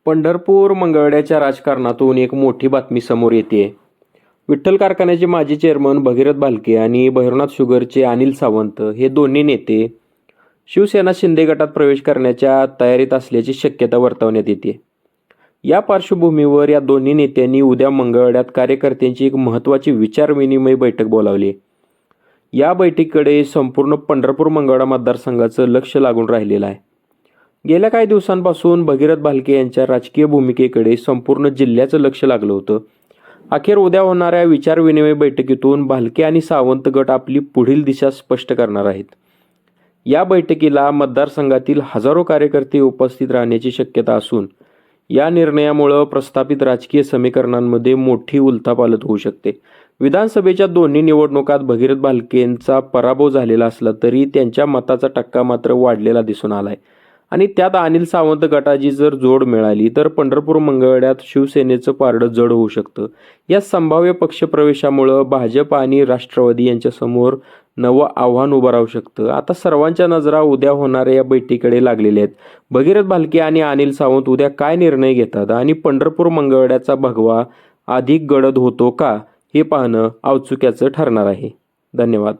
पंढरपूर मंगळवेढ्याच्या राजकारणातून एक मोठी बातमी समोर येते. विठ्ठल कारखान्याचे माजी चेअरमन भगीरथ भालके आणि भैरवनाथ शुगरचे अनिल सावंत हे दोन्ही नेते शिवसेना शिंदे गटात प्रवेश करण्याच्या तयारीत असल्याची शक्यता वर्तवण्यात येते. या पार्श्वभूमीवर या दोन्ही नेत्यांनी उद्या मंगळवेढ्यात कार्यकर्त्यांची एक महत्त्वाची विचारविनिमय बैठक बोलावली. या बैठकीकडे संपूर्ण पंढरपूर मंगळवेढा मतदारसंघाचं लक्ष लागून राहिलेलं आहे. गेल्या काही दिवसांपासून भगीरथ भालके यांच्या राजकीय भूमिकेकडे संपूर्ण जिल्ह्याचं लक्ष लागलं होतं. अखेर उद्या होणाऱ्या विचारविनिमय बैठकीतून भालके आणि सावंत गट आपली पुढील दिशा स्पष्ट करणार आहेत. या बैठकीला मतदारसंघातील हजारो कार्यकर्ते उपस्थित राहण्याची शक्यता असून या निर्णयामुळे प्रस्थापित राजकीय समीकरणांमध्ये मोठी उलथापालथ होऊ शकते. विधानसभेच्या दोन्ही निवडणुकात भगीरथ भालकेंचा पराभव झालेला असला तरी त्यांच्या मताचा टक्का मात्र वाढलेला दिसून आलाय आणि त्यात अनिल सावंत गटाची जर जोड मिळाली तर पंढरपूर मंगळवेढ्यात शिवसेनेचं पारडं जड होऊ शकतं. या संभाव्य पक्षप्रवेशामुळे भाजप आणि राष्ट्रवादी यांच्यासमोर नवं आव्हान उभं राहू शकतं. आता सर्वांच्या नजरा उद्या होणाऱ्या या बैठकीकडे लागलेल्या आहेत. भगीरथ भालके आणि अनिल सावंत उद्या काय निर्णय घेतात आणि पंढरपूर मंगळवेढ्याचा भगवा अधिक गडद होतो का हे पाहणं औत्सुक्याचं ठरणार आहे. धन्यवाद.